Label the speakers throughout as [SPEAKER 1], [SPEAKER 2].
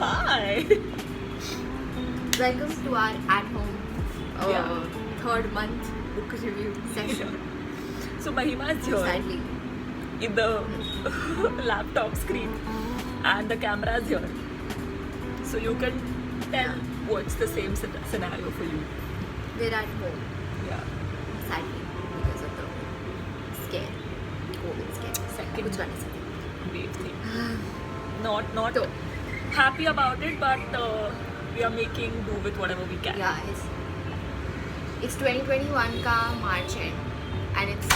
[SPEAKER 1] Hi.
[SPEAKER 2] Welcome to our at-home
[SPEAKER 1] Yeah.
[SPEAKER 2] third month book review session.
[SPEAKER 1] So Mahima is here
[SPEAKER 2] Sadly,
[SPEAKER 1] in the laptop screen, and the camera is here. So you can tell what's the same scenario for you.
[SPEAKER 2] we're at home.
[SPEAKER 1] Yeah.
[SPEAKER 2] Sadly, because of the scare, COVID scare.
[SPEAKER 1] Second
[SPEAKER 2] Which one is it?
[SPEAKER 1] wave thing. Not
[SPEAKER 2] So,
[SPEAKER 1] happy about it, but we are making do with whatever we can.
[SPEAKER 2] yeah, it's 2021 ka March end, and it's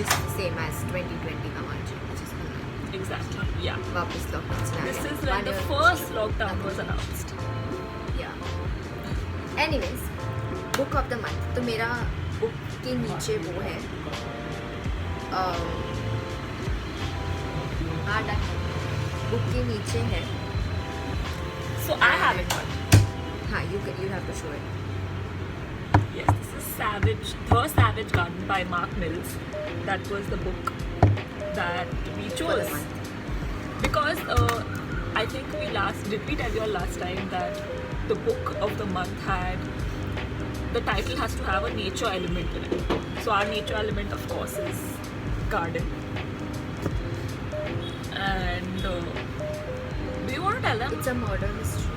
[SPEAKER 2] just the same as 2020 ka March end, which is annoying.
[SPEAKER 1] Exactly. Yeah.
[SPEAKER 2] वापस lockdown चला
[SPEAKER 1] This
[SPEAKER 2] गया.
[SPEAKER 1] is when
[SPEAKER 2] 1
[SPEAKER 1] the
[SPEAKER 2] year
[SPEAKER 1] first
[SPEAKER 2] nothing.
[SPEAKER 1] lockdown was announced.
[SPEAKER 2] Yeah. Anyways, book of the month. तो मेरा book के नीचे वो है book के नीचे है.
[SPEAKER 1] So I have it one.
[SPEAKER 2] हाँ, you have to show it.
[SPEAKER 1] Yes, this is The Savage Garden by Mark Mills. That was the book that we
[SPEAKER 2] For the
[SPEAKER 1] chose.
[SPEAKER 2] month.
[SPEAKER 1] Because I think did we tell you all last time that the book of the month the title has to have a nature element in it. So our nature element, of course, is garden. And do you want to tell them?
[SPEAKER 2] It's a murder mystery.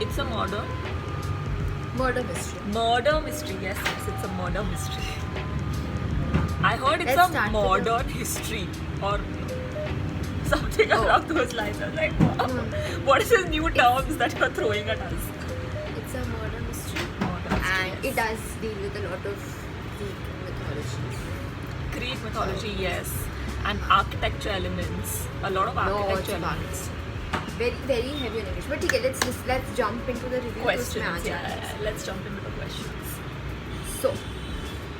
[SPEAKER 1] It's a murder mystery. Yes, it's a murder mystery. I heard it's
[SPEAKER 2] Let's
[SPEAKER 1] a
[SPEAKER 2] start with
[SPEAKER 1] modern history or something along those lines. I was like, wow, what is these new terms that you're throwing at us?
[SPEAKER 2] It's a murder mystery.
[SPEAKER 1] Modern mystery,
[SPEAKER 2] And it does deal with a lot of Greek mythology.
[SPEAKER 1] Greek mythology, yes, and architecture elements. A lot of architecture
[SPEAKER 2] Lots of
[SPEAKER 1] elements.
[SPEAKER 2] Very, very heavy on English. But okay, let's jump into the review. तो उसमें आ
[SPEAKER 1] Questions,
[SPEAKER 2] जाएगा.
[SPEAKER 1] yeah. Let's jump into the questions.
[SPEAKER 2] So,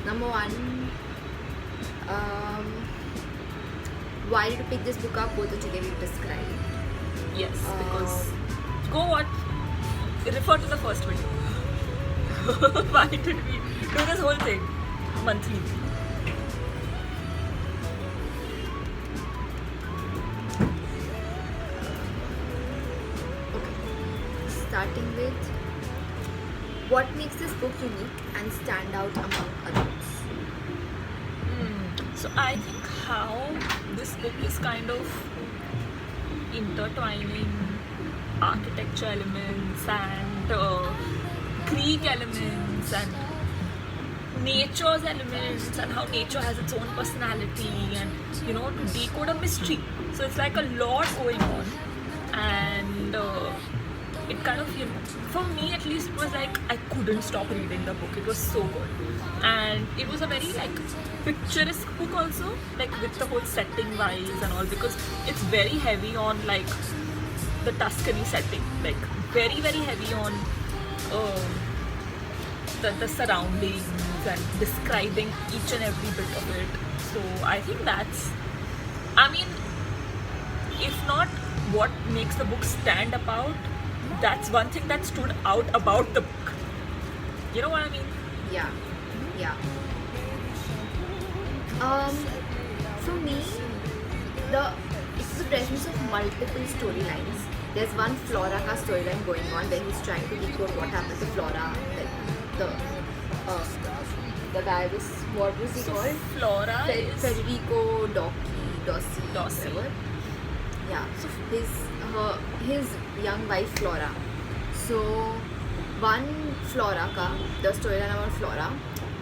[SPEAKER 2] number one, why did you pick this book up? वो तो ठीक है, we described.
[SPEAKER 1] Yes, because go watch. Refer to the first video. Why did we do this whole thing monthly?
[SPEAKER 2] Okay. Starting with, what makes this book unique and stand out among others?
[SPEAKER 1] So I think how this book is kind of intertwining architecture elements and Greek elements and nature's elements and how nature has its own personality and to decode a mystery. So it's like a lot going on, and it kind of for me at least, it was like I couldn't stop reading the book. It was so good, and it was a very like picturesque book also, like with the whole setting wise and all, because it's very heavy on like the Tuscany setting, like very very heavy on the surroundings and describing each and every bit of it. So I think if not what makes the book stand apart, that's one thing that stood out about the book. You know what I mean?
[SPEAKER 2] Yeah. For me, it's the presence of multiple storylines. There's one Flora ka storyline going on where he's trying to decode what happened to Flora. Like the guy was, what was he
[SPEAKER 1] So
[SPEAKER 2] called?
[SPEAKER 1] Flora is
[SPEAKER 2] Federico Dossi. Whatever. Yeah. So his young wife Flora. So one Flora ka, the storyline about Flora.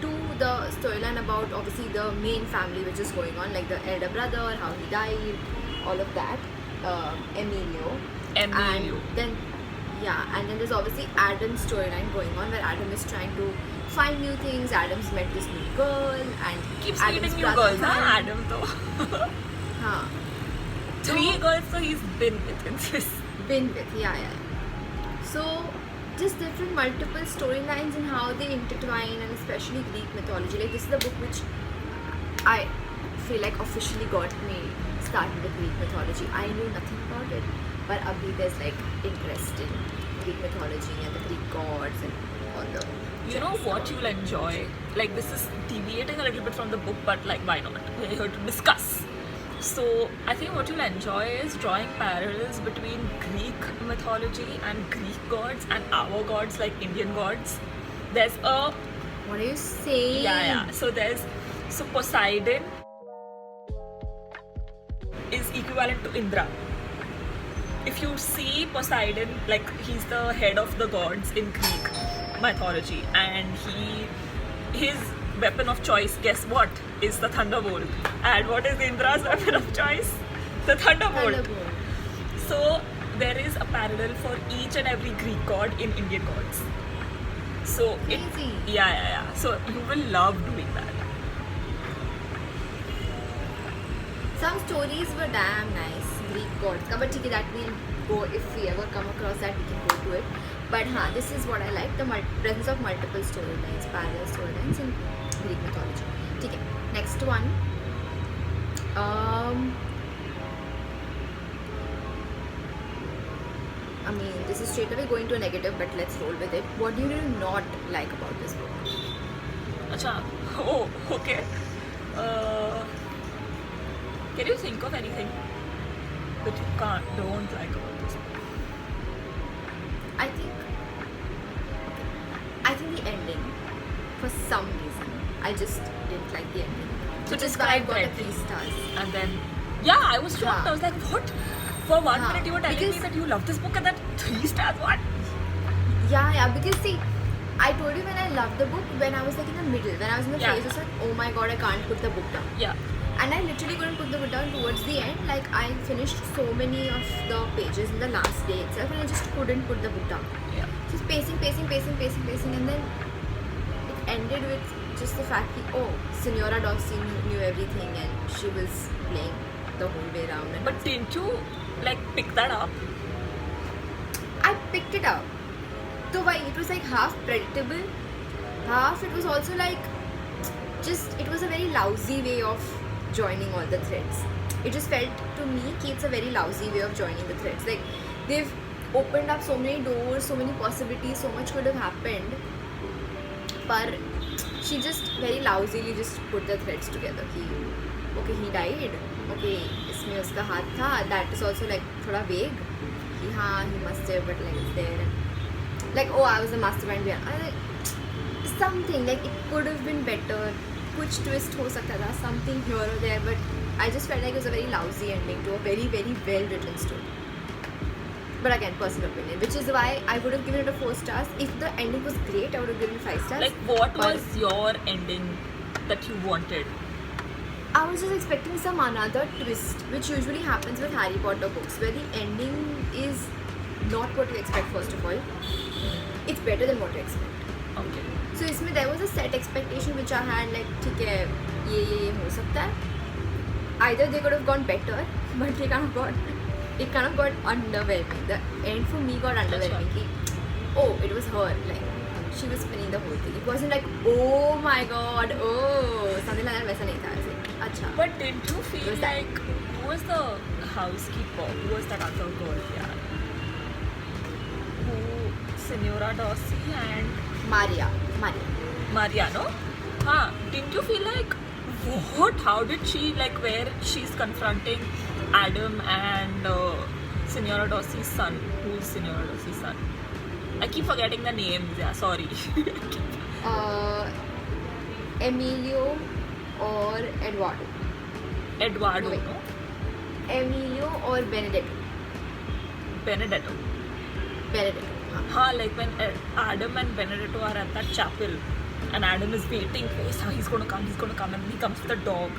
[SPEAKER 2] Two, the storyline about obviously the main family which is going on, like the elder brother, how he died, all of that. Emilio. And then there's obviously Adam's storyline going on where Adam is trying to find new things. Adam's met this new girl and
[SPEAKER 1] keeps
[SPEAKER 2] Adam's
[SPEAKER 1] meeting new
[SPEAKER 2] brother
[SPEAKER 1] girls, huh?
[SPEAKER 2] had-
[SPEAKER 1] Adam though.
[SPEAKER 2] Haan.
[SPEAKER 1] 3 girls so he's been with in this.
[SPEAKER 2] Been with, yeah. So, just different multiple storylines and how they intertwine, and especially Greek mythology. Like, this is the book which I feel like officially got me started with Greek mythology. I knew nothing about it, but abhi there's like interest in Greek mythology and the Greek gods and all the.
[SPEAKER 1] You know what you'll enjoy? Like, this is deviating a little bit from the book, but like, why not? We're here to discuss. So I think what you'll enjoy is drawing parallels between Greek mythology and Greek gods and our gods, like Indian gods. There's a
[SPEAKER 2] What are you saying?
[SPEAKER 1] yeah. So Poseidon is equivalent to Indra. If you see Poseidon, like he's the head of the gods in Greek mythology, and his weapon of choice, guess what, is the thunderbolt. And what is Indra's weapon of choice? The thunderbolt.
[SPEAKER 2] Thunderbolt.
[SPEAKER 1] So there is a parallel for each and every Greek god in Indian gods. So
[SPEAKER 2] Crazy.
[SPEAKER 1] yeah. So you will love doing that.
[SPEAKER 2] Some stories were damn nice. Greek gods. But okay, that we'll go if we ever come across that, we can go to it. But this is what I like: the presence of multiple storylines, parallel storylines in Greek mythology. Okay, next one. I mean, this is straight away going to a negative, but let's roll with it. What do you not like about this book?
[SPEAKER 1] Acha. Oh, okay. Can you think of anything that you don't like about this?
[SPEAKER 2] I think the ending, for some reason, I just didn't like the ending.
[SPEAKER 1] So
[SPEAKER 2] Which is why I
[SPEAKER 1] describe
[SPEAKER 2] got
[SPEAKER 1] the
[SPEAKER 2] a
[SPEAKER 1] ending.
[SPEAKER 2] 3 stars.
[SPEAKER 1] And then, yeah, I was shocked.
[SPEAKER 2] Huh.
[SPEAKER 1] I was like, what? For 1
[SPEAKER 2] Huh.
[SPEAKER 1] minute you were telling me
[SPEAKER 2] Because-
[SPEAKER 1] that you love this book and that 3 stars, what?
[SPEAKER 2] Yeah, because see, I told you when I loved the book, when I was like in the middle, when I was in the
[SPEAKER 1] Yeah.
[SPEAKER 2] phase, I was like, oh my god, I can't put the book down.
[SPEAKER 1] Yeah.
[SPEAKER 2] And I literally couldn't put the book down towards the end. Like, I finished so many of the pages in the last day itself, and I just couldn't put the book down.
[SPEAKER 1] Yeah.
[SPEAKER 2] Just pacing, and then it ended with just the fact that, oh, Signora Dossi knew everything and she was playing the whole way around. And
[SPEAKER 1] But didn't you like pick that up?
[SPEAKER 2] I picked it up. So why it was like half predictable, half it was also like it was a very lousy way of joining all the threads. It just felt to me that it's a very lousy way of joining the threads. Like they've opened up so many doors, so many possibilities, so much could have happened. But she just very lousily just put the threads together. He died. Okay, इसमें उसका हाथ था. That is also like थोड़ा vague. He must have, but like it's there. And like, oh, I was the mastermind behind. Something like it could have been better. Kuch twist ho sakta tha, something here or there, but I just felt like it was a very lousy ending to a very, very well written story. But again, personal opinion, which is why I would have given it a 4 stars. If the ending was great, I would have given it 5 stars.
[SPEAKER 1] Like, what
[SPEAKER 2] But
[SPEAKER 1] was your ending that you wanted?
[SPEAKER 2] I was just expecting some another twist, which usually happens with Harry Potter books, where the ending is not what you expect. First of all, it's better than what you expect.
[SPEAKER 1] Okay.
[SPEAKER 2] So इसमें there was a set expectation which I had, like ठीक है ये हो सकता है. Either they could have gone better, but it kind of got underwhelming. The end for me got underwhelming. Ki, oh, it was her, like she was spinning the whole thing. It wasn't like, oh my god, oh, something like that. वैसा नहीं था. ऐसे अच्छा.
[SPEAKER 1] But didn't you feel
[SPEAKER 2] Was that-
[SPEAKER 1] like who was the housekeeper? Who was that other girl? Yeah. Who Signora Dossi and
[SPEAKER 2] Maria.
[SPEAKER 1] Mariano? Didn't you feel like what? How did she like where she's confronting Adam and Signora Dossi's son? Who's Signora Dossi's son? I keep forgetting the names. Yeah, sorry.
[SPEAKER 2] Emilio or Eduardo.
[SPEAKER 1] Eduardo,
[SPEAKER 2] Wait.
[SPEAKER 1] no?
[SPEAKER 2] Emilio or Benedetto.
[SPEAKER 1] Benedetto. Like when Adam and Benedetto are at that chapel and Adam is waiting for he's gonna come, and he comes with a dog.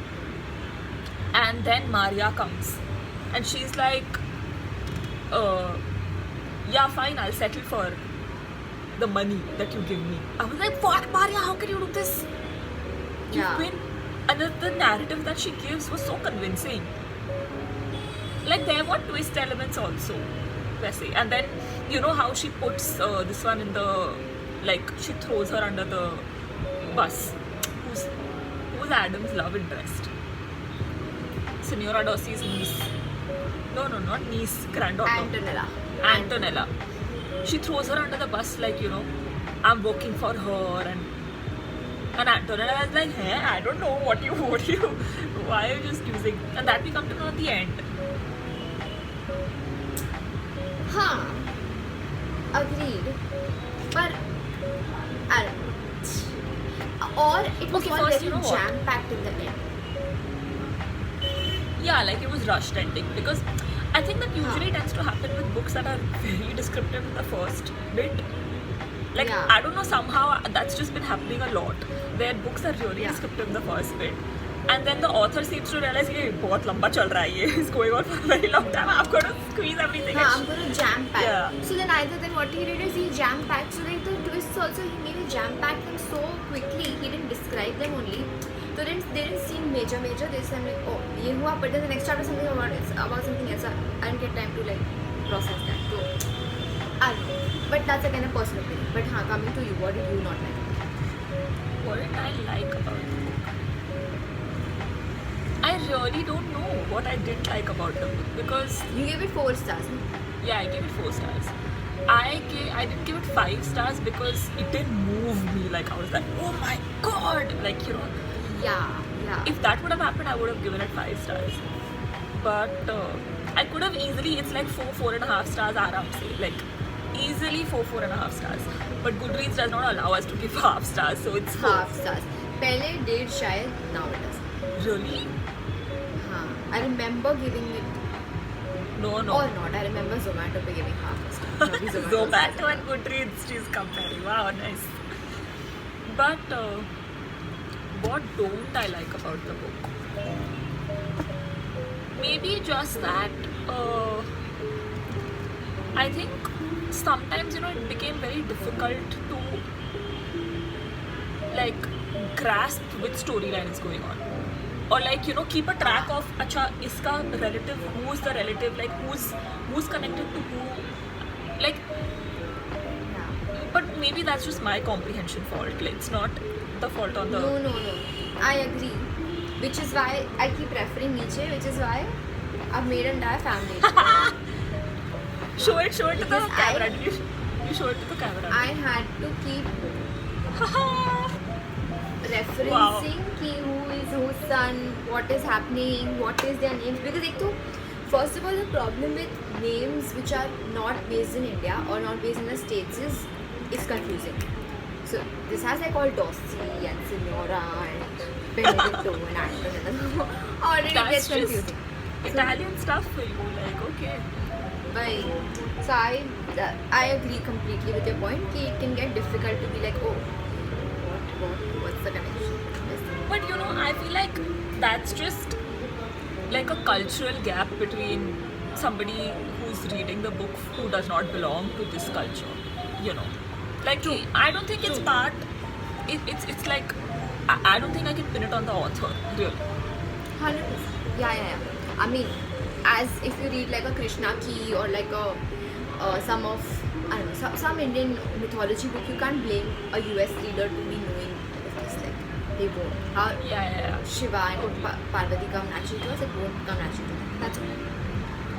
[SPEAKER 1] And then Maria comes and she's like, yeah, fine, I'll settle for the money that you give me. I was like, what, Maria, how can you do this?
[SPEAKER 2] Yeah.
[SPEAKER 1] You've been, and the narrative that she gives was so convincing. Like there were twist elements also. And then you know how she puts this one in the, like she throws her under the bus. Who's Adam's love interest? Signora Dossi's niece. No, not niece, granddaughter. Antonella. She throws her under the bus like, you know, I'm working for her, and Antonella is like, hey, I don't know what you why are you just using? And that we come to know at the end.
[SPEAKER 2] Huh. Agreed. But I don't know. Or it was
[SPEAKER 1] Okay,
[SPEAKER 2] all
[SPEAKER 1] first,
[SPEAKER 2] very
[SPEAKER 1] you know what?
[SPEAKER 2] jam-packed in the end.
[SPEAKER 1] Yeah, like it was rushed ending, because I think that usually tends to happen with books that are very descriptive in the first bit. Like,
[SPEAKER 2] Yeah.
[SPEAKER 1] I don't know, somehow that's just been happening a lot, where books are really
[SPEAKER 2] Yeah.
[SPEAKER 1] descriptive in the first bit, and then the author seems to realize, ये बहुत लंबा चल रहा है, ये is going on for a very long time, I'm going to squeeze everything.
[SPEAKER 2] Huh,
[SPEAKER 1] and
[SPEAKER 2] I'm going to jam-pack.
[SPEAKER 1] Yeah.
[SPEAKER 2] So then either then what he did is he jam-packed. So like the twists also, he made it jam-pack them so quickly. He didn't describe them only. So they didn't seem major. They seemed like, oh, ये हुआ, but then the next chapter something about something else. I didn't get time to like process that. So I don't know. But that's again a personal opinion. But हाँ, coming to you, what did you not like?
[SPEAKER 1] What did I like about the book? I really don't know what I didn't like about the book, because
[SPEAKER 2] You gave it 4 stars. No?
[SPEAKER 1] yeah, I gave it 4 stars. I didn't give it 5 stars because it didn't move me. Like, I was like, oh my god, like, you know,
[SPEAKER 2] Yeah.
[SPEAKER 1] if that would have happened, I would have given it 5 stars. But I could have easily, it's like 4.5 stars aram se, like easily 4.5 stars. But Goodreads does not allow us to give half stars, so it's 4.
[SPEAKER 2] half stars. पहले did शायद, now it does.
[SPEAKER 1] Really?
[SPEAKER 2] हाँ, I remember giving it.
[SPEAKER 1] No.
[SPEAKER 2] Or not. I remember Zomato पे giving half a star. Maybe
[SPEAKER 1] Zomato and Goodreads, she's comparing. Wow, nice. But what don't I like about the book? Maybe just that I think sometimes, you know, it became very difficult to like grasp which storyline is going on, or like, you know, keep a track of acha iska relative, who's the relative, like who's connected to who, like.
[SPEAKER 2] Yeah.
[SPEAKER 1] But maybe that's just my comprehension fault. Like, it's not the fault on the.
[SPEAKER 2] No. I agree. Which is why I keep referring Nietzsche. Which is why I've made an entire family.
[SPEAKER 1] Show it to the
[SPEAKER 2] Because
[SPEAKER 1] camera. You show it to the camera.
[SPEAKER 2] I had to keep referencing
[SPEAKER 1] Wow.
[SPEAKER 2] ki who is whose son, what is happening, what is their names. Because ek to, first of all, the problem with names which are not based in India or not based in the States is confusing. So this has like all Dossi and Signora and Benedetto and Antonello. Already it
[SPEAKER 1] That's
[SPEAKER 2] gets
[SPEAKER 1] just
[SPEAKER 2] confusing.
[SPEAKER 1] Italian stuff for you. Like, okay.
[SPEAKER 2] Right. So I agree completely with your point. Ki it can get difficult to be like, oh, what's the connection?
[SPEAKER 1] But you know, I feel like that's just like a cultural gap between somebody who's reading the book who does not belong to this culture. You know, like
[SPEAKER 2] True.
[SPEAKER 1] I don't think it's part. It's like I don't think I can pin it on the author. Really.
[SPEAKER 2] 100%. Yeah. I mean, as if you read like a Krishna Ki or like a some of, I don't know, some Indian mythology book, you can't blame a US reader to be knowing this. Like they won't. How
[SPEAKER 1] Yeah.
[SPEAKER 2] Shiva and Parvati come naturally to us, it won't come naturally to them. That's all.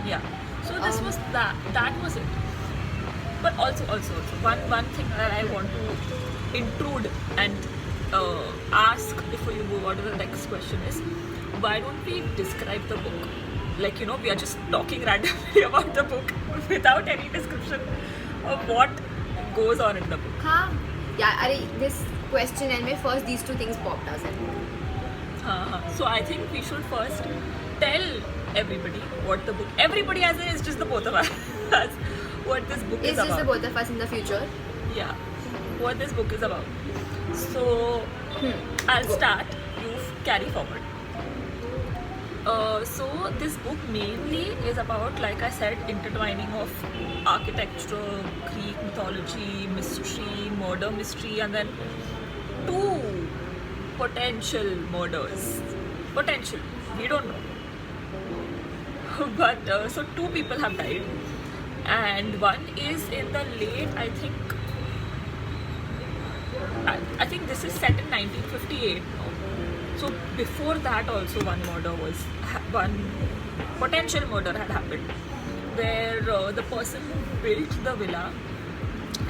[SPEAKER 1] Yeah. So this was that was it. But also one thing that I want to intrude and ask before you move on to the next question is, why don't we describe the book? Like, you know, we are just talking randomly about the book without any description of what goes on in the book.
[SPEAKER 2] Huh? Yeah, this question and my first these two things popped us in.
[SPEAKER 1] So I think we should first tell everybody what the book. Everybody, as in, it's just the both of us. What this book is
[SPEAKER 2] It's
[SPEAKER 1] about.
[SPEAKER 2] just the both of us in the future.
[SPEAKER 1] Yeah, what this book is about. So I'll start, you carry forward. So this book mainly is about, like I said, intertwining of architecture, Greek mythology, mystery, murder mystery, and then 2 potential murders. Potential, we don't know. But so 2 people have died, and one is in the late, I think this is set in 1958 now. So before that also one potential murder had happened, where the person who built the villa,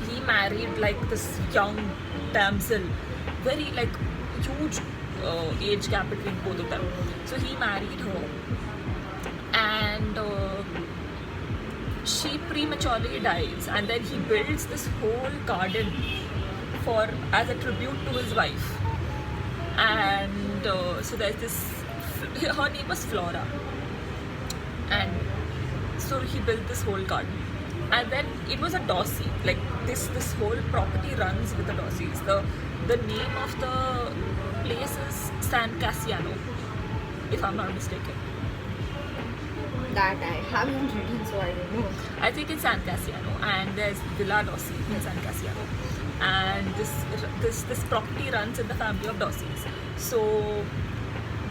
[SPEAKER 1] he married like this young damsel, very like huge age gap between both of them. So he married her, and she prematurely dies, and then he builds this whole garden for as a tribute to his wife. And so there's this. Her name was Flora, and so he built this whole garden. And then it was a Dorsey. Like this whole property runs with the Dorseys. The name of the place is San Cassiano, if I'm not mistaken.
[SPEAKER 2] That I haven't written, so I don't know.
[SPEAKER 1] I think it's San Cassiano, and there's Villa Dorsey in San Cassiano, and this property runs in the family of Dorseys. So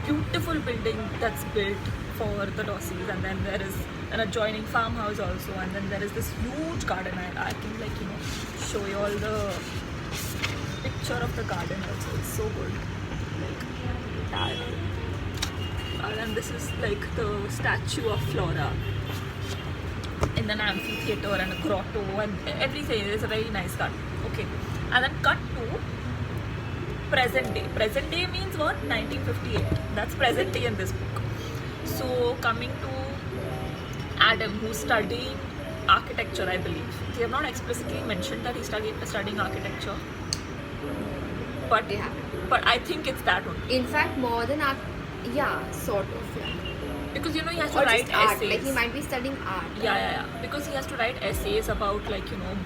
[SPEAKER 1] beautiful building that's built for the Dorseys, and then there is an adjoining farmhouse also, and then there is this huge garden. I can show you all the picture of the garden also. It's so good. Like that. And this is like the statue of Flora in an amphitheater and a grotto and everything. It's a very nice garden. Okay, and then cut to present day. Present day means what? 1958. That's present day in this book. So coming to Adam, who's studying architecture, I believe. They have not explicitly mentioned that he's studying architecture, but
[SPEAKER 2] They haven't.
[SPEAKER 1] but I think it's that only.
[SPEAKER 2] In fact, more than art, yeah, sort of, yeah.
[SPEAKER 1] Because he has to
[SPEAKER 2] Or
[SPEAKER 1] write
[SPEAKER 2] just art.
[SPEAKER 1] essays.
[SPEAKER 2] Like he might be studying art.
[SPEAKER 1] Yeah. Because he has to write essays about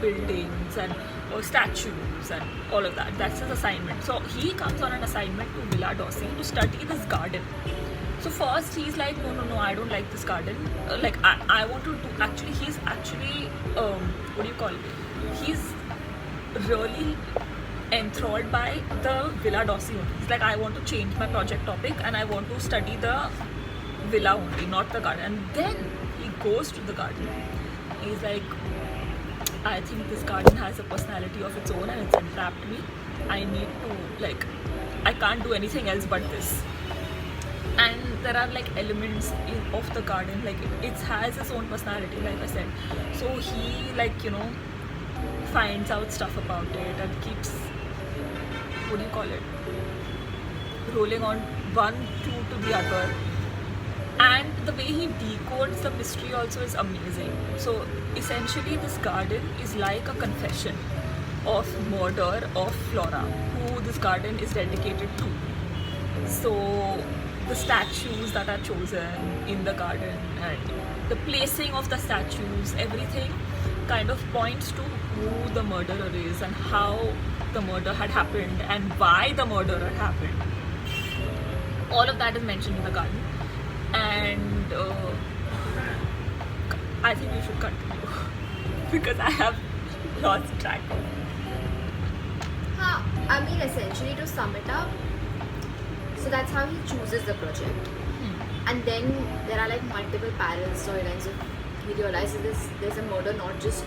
[SPEAKER 1] buildings and or statues and all of that. That's his assignment. So he comes on an assignment to Villa Dorsey to study this garden. So first he's like, no, I don't like this garden. I want to do. Actually, he's actually what do you call it? He's really enthralled by the Villa Dorsey only. He's like, I want to change my project topic and I want to study the villa only, not the garden. And then he goes to the garden. He's like, I think this garden has a personality of its own and it's entrapped me. I need to, I can't do anything else but this. And there are elements of the garden, it has its own personality, like I said. So he finds out stuff about it and keeps, what do you call it, rolling on one clue to the other. And the way he decodes the mystery also is amazing. So essentially this garden is like a confession of murder of Flora, who this garden is dedicated to. So the statues that are chosen in the garden and the placing of the statues, everything kind of points to who the murderer is and how the murder had happened and why the murder had happened. All of that is mentioned in the garden. And I think we should continue because I have lost track.
[SPEAKER 2] I mean, essentially to sum it up, so that's how he chooses the project. And then there are multiple parallel storylines. He realizes there's a murder not just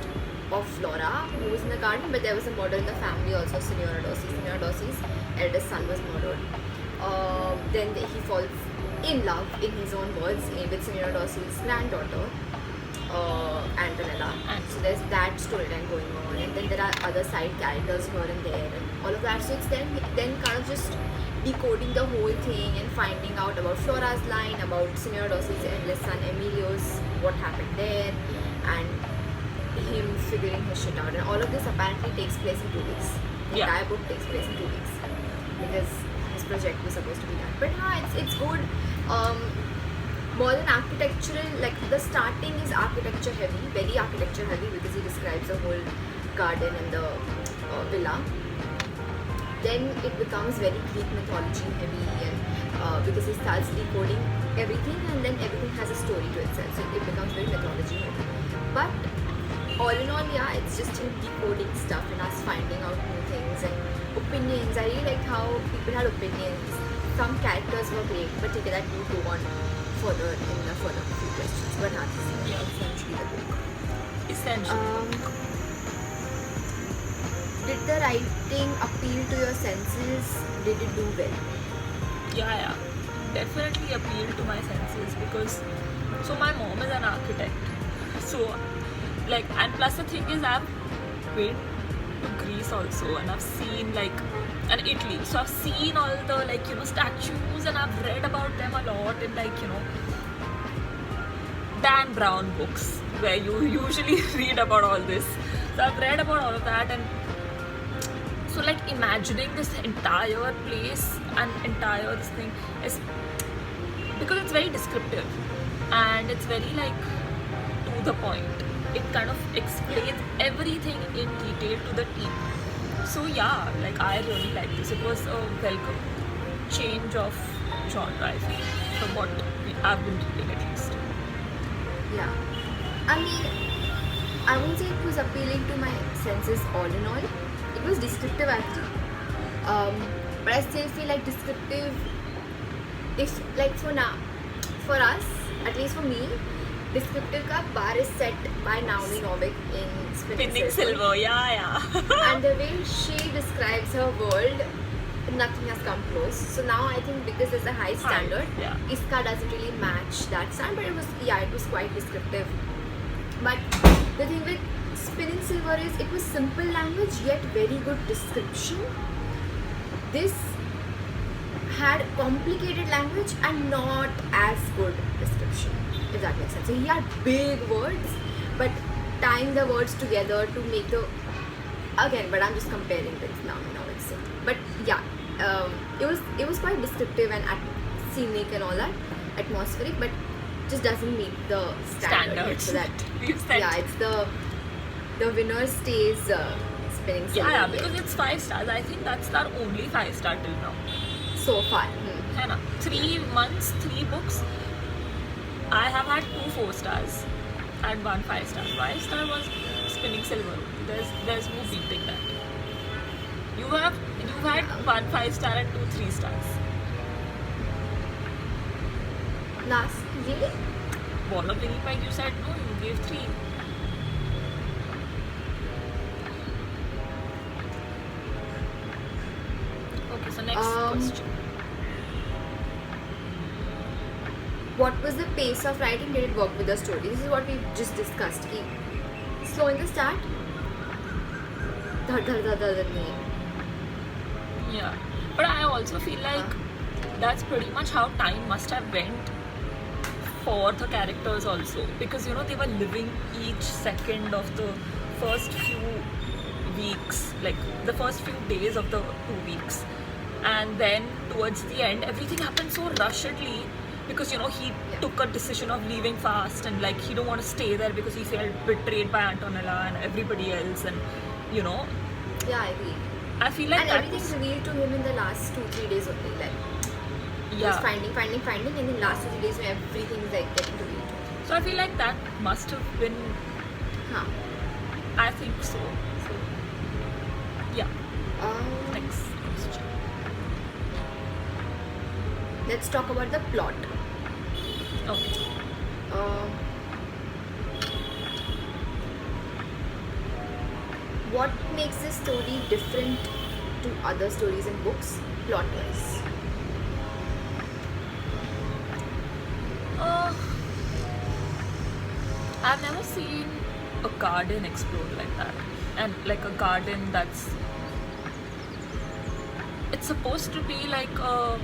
[SPEAKER 2] of Flora who was in the garden, but there was a murder in the family also. Signora Dorsey. Signora Dorsey's eldest son was murdered. Then he falls in love, in his own words, with Signora Dorsey's granddaughter, Antonella. So there's that storyline going on, and then there are other side characters here and there, and all of that. So it's then kind of just decoding the whole thing and finding out about Flora's line, about Signora Dorsey's eldest son Emilio's, what happened there, and him figuring his shit out. And all of this apparently takes place in 2 weeks. The entire book takes place in 2 weeks because his project was supposed to be done. But it's good. More than architectural, the starting is architecture heavy, very architecture heavy, because he describes the whole garden and the villa. Then it becomes very Greek mythology heavy, and because he starts decoding everything, and then everything has a story to itself, so it becomes very mythology heavy. But all in all, it's just him decoding stuff and us finding out new things and opinions. I really like how people had opinions. Some characters were great, but that will go on further in the further few questions. But not essentially the book.
[SPEAKER 1] Essentially.
[SPEAKER 2] Did the writing appeal to your senses? Did it do well?
[SPEAKER 1] Yeah. Definitely appealed to my senses because my mom is an architect. So and plus the thing is I've been to Greece also, and I've seen and Italy. So I've seen all the statues, and I've read about them a lot in Dan Brown books, where you usually read about all this. So I've read about all of that, and so imagining this entire place and entire this thing is because it's very descriptive and it's very to the point. It kind of explains everything in detail to the T. So yeah, I really like this. It was a welcome change of genre, I feel, from what I've been reading at least.
[SPEAKER 2] Yeah. I mean, I won't say it was appealing to my senses all in all. It was descriptive actually. But I still feel descriptive, if for us, at least for me, descriptive ka bar is set by Naomi Novik in Spinning
[SPEAKER 1] Silver. Yeah.
[SPEAKER 2] And the way she describes her world, nothing has come close. So now I think because there's a high standard, Iska doesn't really match that standard. But it was quite descriptive. But the thing with Spinning Silver is it was simple language yet very good description. This had complicated language and not as good description, if that makes sense. So he had big words, but tying the words together to make but I'm just comparing with Naomi Novik. But yeah, it was quite descriptive and scenic and all that, atmospheric, but just doesn't meet the standard. So that it's the winner stays Spinning Silver.
[SPEAKER 1] Yeah, because it's 5 stars. I think that's our only 5-star till now.
[SPEAKER 2] So far.
[SPEAKER 1] 3 months, 3 books. I have had 2 4 stars and 1 5 star. 5 star was Spinning Silver. There's no beating that. You've had 1 5 star and 2 3 stars.
[SPEAKER 2] Last, really?
[SPEAKER 1] Wall of Winnipeg, you said no, you gave 3. Okay, so next question.
[SPEAKER 2] What was the pace of writing? Did it work with the story? This is what we just discussed. Slow in the start.
[SPEAKER 1] Yeah, but I also feel that's pretty much how time must have went for the characters also, because they were living each second of the first few weeks, the first few days of the 2 weeks, and then towards the end everything happened so rushedly because he took a decision of leaving fast, and he don't want to stay there because he felt betrayed by Antonella and everybody else, and
[SPEAKER 2] Yeah, I agree.
[SPEAKER 1] I feel like
[SPEAKER 2] and everything's revealed to him in the last 2-3 days only. He's finding, and in last 2-3 days when everything is getting revealed.
[SPEAKER 1] So I feel like that must have been. I think so. Yeah. Next question.
[SPEAKER 2] Let's talk about the plot.
[SPEAKER 1] Okay.
[SPEAKER 2] What makes this story different to other stories in books, plot-wise?
[SPEAKER 1] I've never seen a garden explode like that, and a garden that's. It's supposed to be a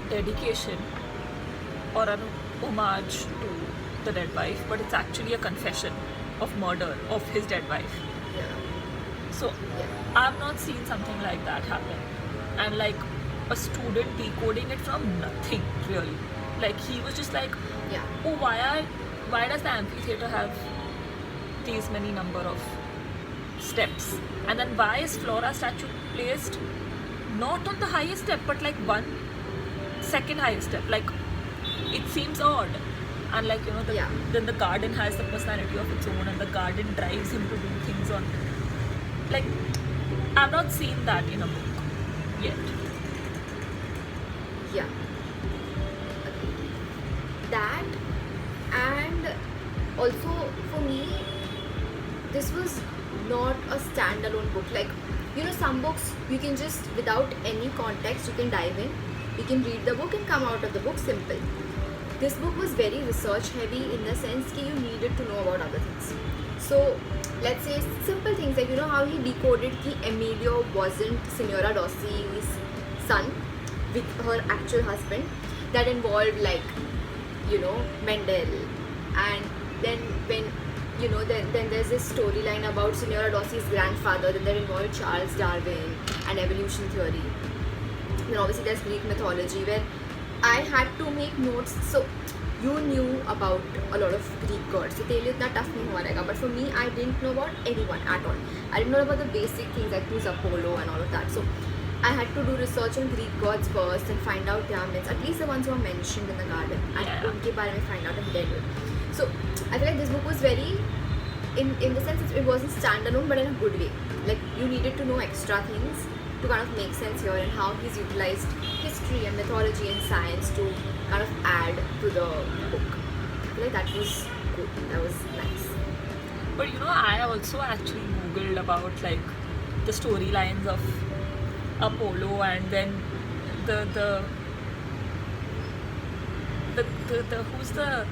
[SPEAKER 1] dedication or an homage to the dead wife, but it's actually a confession of murder of his dead wife. So I've not seen something like that happen, and a student decoding it from nothing really. He was just oh, why does the amphitheater have these many number of steps, and then why is Flora's statue placed not on the highest step but one second highest step? It seems odd, and then the garden has the personality of its own, and the garden drives him to do things on. I've not seen that in a book yet.
[SPEAKER 2] Yeah. That, and also for me, this was not a standalone book. Some books you can just, without any context, you can dive in, you can read the book and come out of the book simple. This book was very research heavy in the sense that you needed to know about other things. So let's say simple things like, you know, how he decoded ki Emilio wasn't Signora Dossi's son with her actual husband. That involved, like, you know, Mendel. And then when, you know, then there's this storyline about Signora Dossi's grandfather, then that involved Charles Darwin and evolution theory. Then obviously there's Greek mythology, where I had to make notes. So you knew about a lot of Greek gods, so तेरे लिए इतना tough नहीं हुआ रहेगा. But for me, I didn't know about anyone at all. I didn't know about the basic things like who's Apollo and all of that. So I had to do research on Greek gods first and find out their myths, at least the ones who are mentioned in the garden, and उनके बारे में find out and then do it. So I feel like this book was very, in the sense it wasn't standalone, but in a good way. Like, you needed to know extra things to kind of make sense here, and how he's utilized history and mythology and science to kind of add to the book. I feel like that was good. That was nice.
[SPEAKER 1] But you know, I also actually googled about like the storylines of Apollo, and then the who's the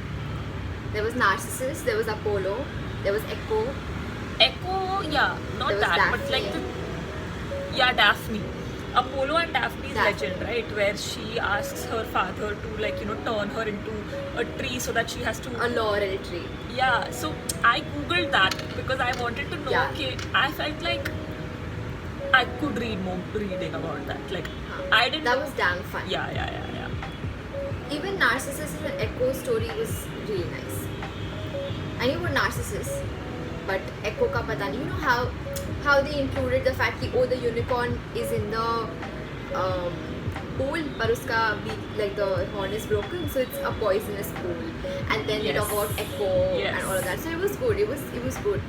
[SPEAKER 2] There was Narcissus, there was Apollo, there was Echo.
[SPEAKER 1] Echo, yeah, not
[SPEAKER 2] There was
[SPEAKER 1] that, but like
[SPEAKER 2] Daphne.
[SPEAKER 1] Daphne. Apollo and Daphne's
[SPEAKER 2] Daphne.
[SPEAKER 1] legend, right? Where she asks her father to, like, you know, turn her into a tree so that she has to.
[SPEAKER 2] A laurel tree.
[SPEAKER 1] Yeah, so I googled that because I wanted to know.
[SPEAKER 2] Yeah.
[SPEAKER 1] Okay, I felt like I could read more reading about that. Like, I didn't.
[SPEAKER 2] That
[SPEAKER 1] know.
[SPEAKER 2] was damn fun.
[SPEAKER 1] Yeah.
[SPEAKER 2] Even Narcissus and Echo story was really nice. I knew about Narcissus, but Echo ka pata nahi. You know how they included the fact that, oh, the unicorn is in the pool, but uska beak, like the horn is broken, so it's a poisonous pool. And then they talk about Echo
[SPEAKER 1] Yes.
[SPEAKER 2] and all of that. So it was good. It was good.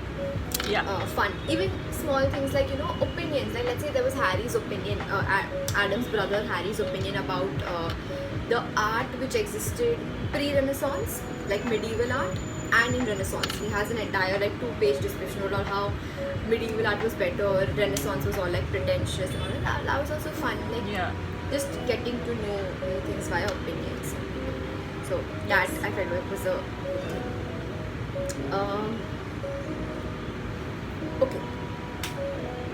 [SPEAKER 1] Yeah.
[SPEAKER 2] Fun. Even small things like, you know, opinions. Like, let's say there was Harry's opinion, Adam's brother Harry's opinion about the art which existed pre-Renaissance, like medieval art, and in Renaissance. He has an entire like 2-page description about how medieval art was better, Renaissance was all like pretentious and all that. That was also fun. Like,
[SPEAKER 1] Yeah.
[SPEAKER 2] just getting to know new things via opinions. So that I felt like was a good thing. Okay.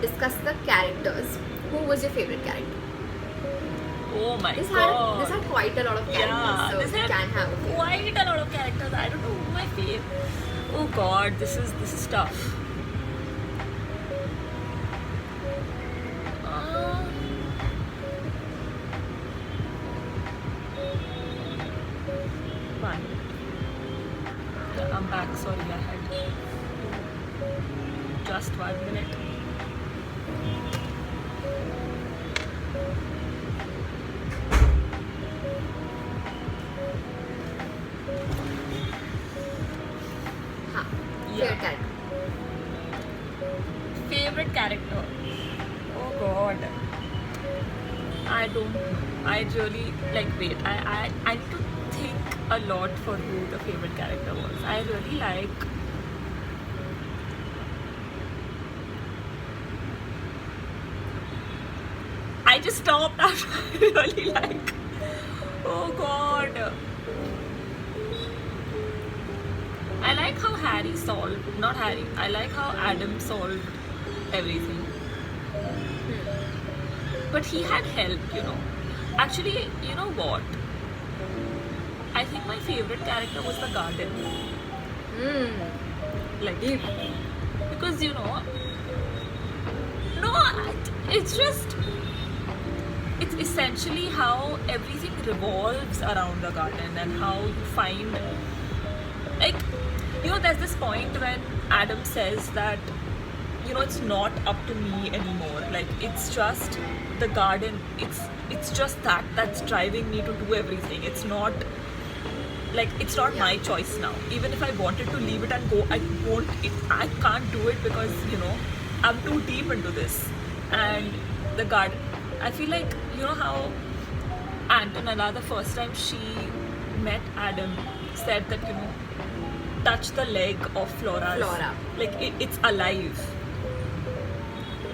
[SPEAKER 2] Discuss the characters. Who was your favorite character?
[SPEAKER 1] Oh my
[SPEAKER 2] This
[SPEAKER 1] god.
[SPEAKER 2] had quite a lot of characters,
[SPEAKER 1] Yeah,
[SPEAKER 2] so
[SPEAKER 1] this
[SPEAKER 2] you
[SPEAKER 1] had
[SPEAKER 2] can have a favorite.
[SPEAKER 1] quite a lot of characters. I don't know who my favorite. Oh god, this is tough. One. Yeah, I'm back. Sorry, I had just 1 minute.
[SPEAKER 2] Huh.
[SPEAKER 1] Yeah.
[SPEAKER 2] Favorite character.
[SPEAKER 1] Favorite character? Oh god. I don't know. I really like wait. I need to think a lot for who the favorite character was. I really like I just stopped after I really like. Oh god. I like how Harry solved, not Harry, I like how Adam solved everything. But he had help, you know. Actually, you know what? I think my favorite character was the garden. Like, because, you know, no, it's just, it's essentially how everything revolves around the garden and how you find, like, you know, there's this point when Adam says that, you know, it's not up to me anymore. Like, it's just the garden. It's just that's driving me to do everything. It's not like it's not my choice now. Even if I wanted to leave it and go, I won't. I can't do it because, you know, I'm too deep into this. And the garden. I feel like, you know how Antonella, the first time she met Adam, said that, you know, touch the leg of Flora. Like, it's alive.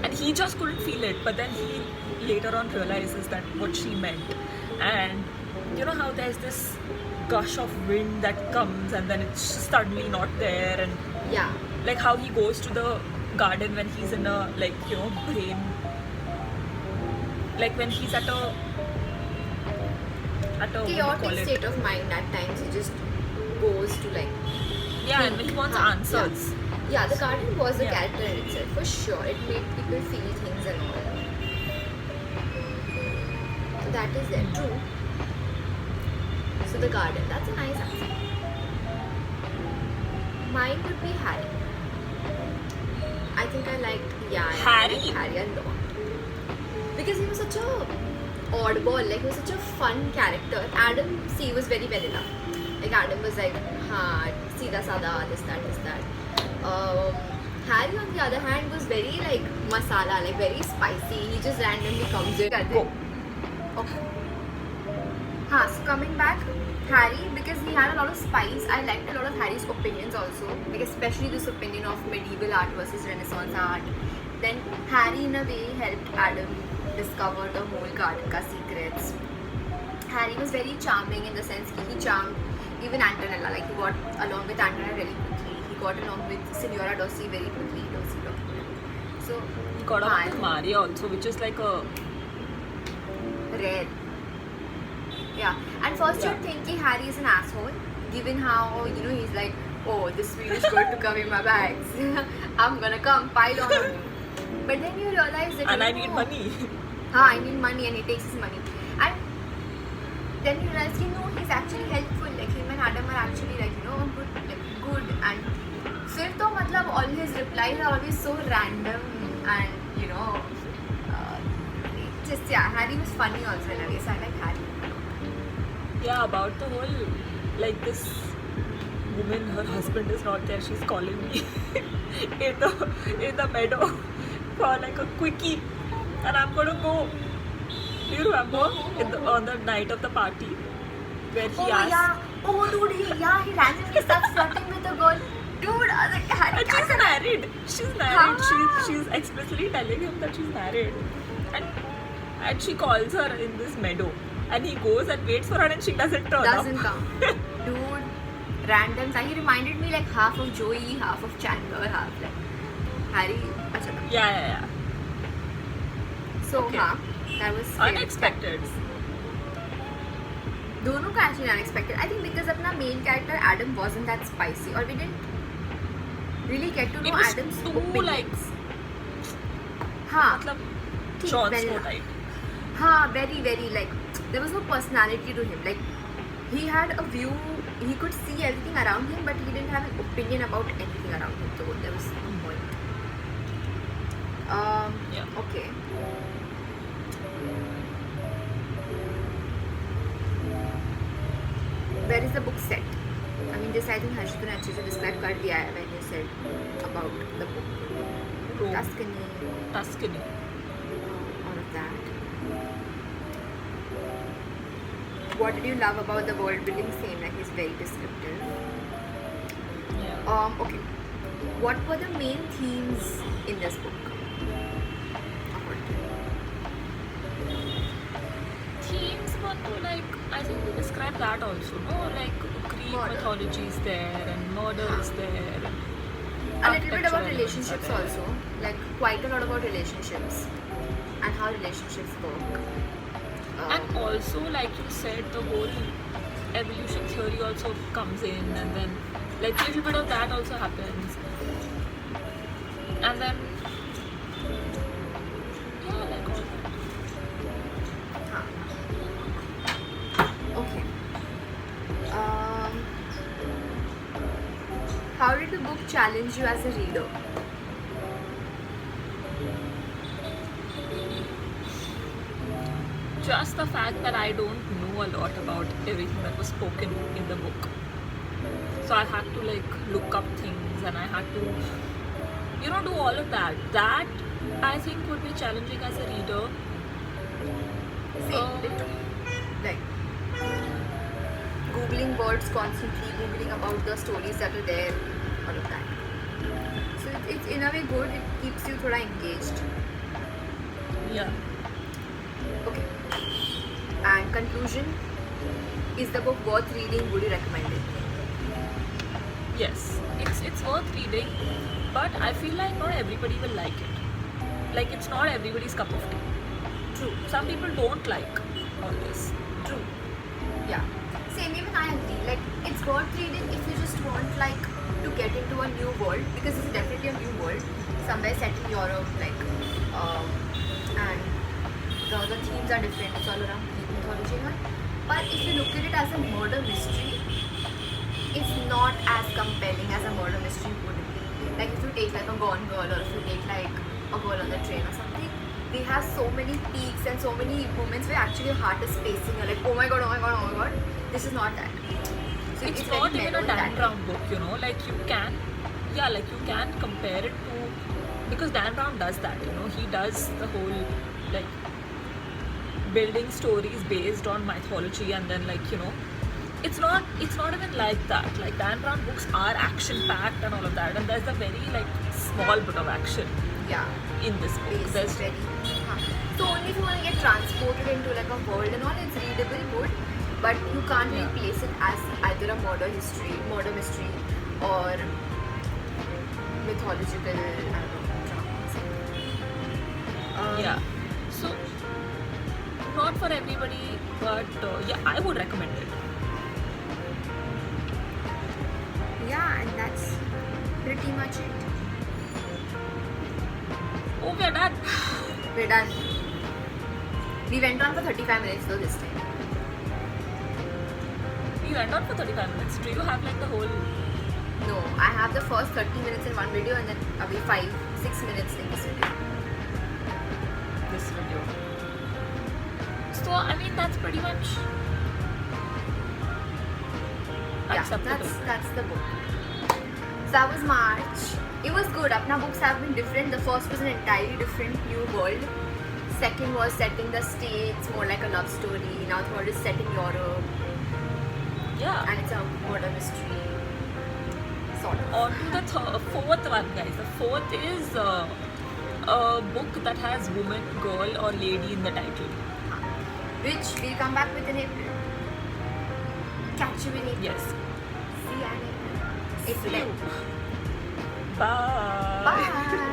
[SPEAKER 1] And he just couldn't feel it, but then he later on realizes that what she meant. And you know how there's this gush of wind that comes and then it's suddenly not there, and
[SPEAKER 2] Yeah.
[SPEAKER 1] Like how he goes to the garden when he's in a brain, like when he's at a what do you call
[SPEAKER 2] Chaotic
[SPEAKER 1] it?
[SPEAKER 2] state of mind at times. He just goes to like.
[SPEAKER 1] Yeah, and when he wants answers.
[SPEAKER 2] Yeah, the garden was a
[SPEAKER 1] Yeah.
[SPEAKER 2] character in itself for sure. It made people feel things and all. So that is there. True. So the garden. That's a nice answer. Mine would be Harry. I think I liked
[SPEAKER 1] Harry?
[SPEAKER 2] I liked Harry a lot. Because he was such a oddball, like he was such a fun character. Adam, see, was very vanilla. Like Adam was like, Sida Sada, this, that. Harry on the other hand was very like masala, like very spicy. He just randomly comes in.
[SPEAKER 1] Go.
[SPEAKER 2] Okay. So coming back, Harry, because he had a lot of spice, I liked a lot of Harry's opinions also, like especially this opinion of medieval art versus Renaissance art. Then Harry in a way helped Adam discover the whole garden ka secrets. Harry was very charming in the sense that he charmed even Antonella, like he got along with Antonella really quickly. He got along with Signora Dossi very quickly. So
[SPEAKER 1] He got along with Maria also, which is like a
[SPEAKER 2] rare. Yeah, and first
[SPEAKER 1] Yeah.
[SPEAKER 2] you'd think ki Harry is an asshole, given how, he's like, oh, this Swedish going to come in my bags. I'm gonna come, pile on me. But then you realize that,
[SPEAKER 1] and I need money.
[SPEAKER 2] I need money, and he takes his money. And then you realize, he's actually helpful. Like him and Adam are actually good. And फिर तो मतलब all his replies are always so random and Harry was funny also in a way, so I like Harry.
[SPEAKER 1] Yeah, about the whole, like this woman, her husband is not there, she's calling me in the meadow for like a quickie, and I'm gonna go. Do you remember on the night of the party where he asked?
[SPEAKER 2] He randomly starts flirting with a girl. Dude, I was like, Harry,
[SPEAKER 1] And she's married. She's married. She's explicitly telling him that she's married, and she calls her in this meadow, and he goes and waits for her, and she doesn't turn up.
[SPEAKER 2] Doesn't come. Dude, random. He reminded me like half of Joey, half of Chandler, half like Harry.
[SPEAKER 1] Yeah.
[SPEAKER 2] So
[SPEAKER 1] Okay.
[SPEAKER 2] that was
[SPEAKER 1] Unexpected.
[SPEAKER 2] दोनों का actually unexpected. I think because अपना main character Adam wasn't that spicy, or we didn't really get to
[SPEAKER 1] It
[SPEAKER 2] know
[SPEAKER 1] was
[SPEAKER 2] Adam's
[SPEAKER 1] too
[SPEAKER 2] opinions.
[SPEAKER 1] like
[SPEAKER 2] हाँ,
[SPEAKER 1] Jon
[SPEAKER 2] very
[SPEAKER 1] Snow
[SPEAKER 2] nice.
[SPEAKER 1] type.
[SPEAKER 2] Very very like there was no personality to him. Like he had a view, he could see everything around him, but he didn't have an opinion about anything around him. So there was no point.
[SPEAKER 1] Yeah.
[SPEAKER 2] Okay. Where is the book set? I mean, this I think Harshit ने अच्छे से describe कर दिया है when you said about the book.
[SPEAKER 1] Rome.
[SPEAKER 2] Tuscany,
[SPEAKER 1] Tuscany.
[SPEAKER 2] all of that. What did you love about the world building? Same, like it's very descriptive.
[SPEAKER 1] Yeah.
[SPEAKER 2] Okay. What were the main themes in this book?
[SPEAKER 1] Themes were like, I think we described that also, no? Like Greek
[SPEAKER 2] Murder.
[SPEAKER 1] mythology is there, and murder is there. And
[SPEAKER 2] A little bit about
[SPEAKER 1] architectural
[SPEAKER 2] relationships
[SPEAKER 1] elements are
[SPEAKER 2] also, like quite a lot about relationships and how relationships work.
[SPEAKER 1] And also, like you said, the whole evolution theory also comes in, and then like a little bit of that also happens. And then, yeah, like all that.
[SPEAKER 2] Okay. How did the book challenge you as a reader?
[SPEAKER 1] Just the fact that I don't know a lot about everything that was spoken in the book. So I had to like look up things, and I had to, do all of that. That I think would be challenging as a reader.
[SPEAKER 2] Like googling words constantly, googling about the stories that are there, all of that. So it's in a way good. It keeps you thoda engaged.
[SPEAKER 1] Yeah.
[SPEAKER 2] Okay. And conclusion: is the book worth reading? Would you recommend it?
[SPEAKER 1] Yes. it's worth reading, but I feel like not everybody will like it. Like it's not everybody's cup of tea.
[SPEAKER 2] True.
[SPEAKER 1] Some people don't like all this.
[SPEAKER 2] True. Yeah. Same, even I agree. Like, it's worth reading if you just want, like, to get into a new world, because it's definitely a new world, somewhere set in Europe, like, and the themes are different. It's all around Greek mythology and all. But if you look at it as a murder mystery, it's not as compelling as a murder mystery would be. Like, if you take like a Gone Girl, or if you take like a Girl on the Train or something, they have so many peaks and so many moments where actually your heart is pacing. You're like, oh my god, oh my god, oh my god. This is not that. So
[SPEAKER 1] It's
[SPEAKER 2] very
[SPEAKER 1] not even
[SPEAKER 2] mellow
[SPEAKER 1] a
[SPEAKER 2] in
[SPEAKER 1] Dan
[SPEAKER 2] that
[SPEAKER 1] Brown
[SPEAKER 2] way.
[SPEAKER 1] book, you know. Like you can compare it to, because Dan Brown does that, you know. He does the whole like building stories based on mythology, and then like, you know, it's not even like that. Like Dan Brown books are action packed and all of that, and there's a very like small bit of action
[SPEAKER 2] Yeah.
[SPEAKER 1] in this book.
[SPEAKER 2] Basic,
[SPEAKER 1] There's
[SPEAKER 2] very. So only if you want to get transported into like a world and all, it's readable, good. But you can't really
[SPEAKER 1] Yeah.
[SPEAKER 2] place it as either a murder mystery, or mythological, I don't know, drama. Something.
[SPEAKER 1] yeah. So not for everybody, but yeah, I would recommend it.
[SPEAKER 2] Yeah, and that's pretty much it.
[SPEAKER 1] Oh, we're done.
[SPEAKER 2] We're done. We went on for 35 minutes though this time.
[SPEAKER 1] We went on for 35 minutes. Do you have like the whole?
[SPEAKER 2] No, I have the first 30 minutes in one video, and then abhi 5-6 minutes in this video.
[SPEAKER 1] This video. So I mean that's pretty much
[SPEAKER 2] Yeah,
[SPEAKER 1] acceptable.
[SPEAKER 2] that's the book. So that was March. It was good. Apna books have been different. The first was an entirely different new world. Second was set in the States, more like a love story. Now third is set in Europe,
[SPEAKER 1] Yeah.
[SPEAKER 2] and it's a murder mystery, sort of.
[SPEAKER 1] On to the fourth one, guys. The fourth is a book that has woman, girl, or lady in the title.
[SPEAKER 2] Which we'll come back with in April. Catch you in April.
[SPEAKER 1] Yes.
[SPEAKER 2] See you in April. April.
[SPEAKER 1] Bye.
[SPEAKER 2] Bye.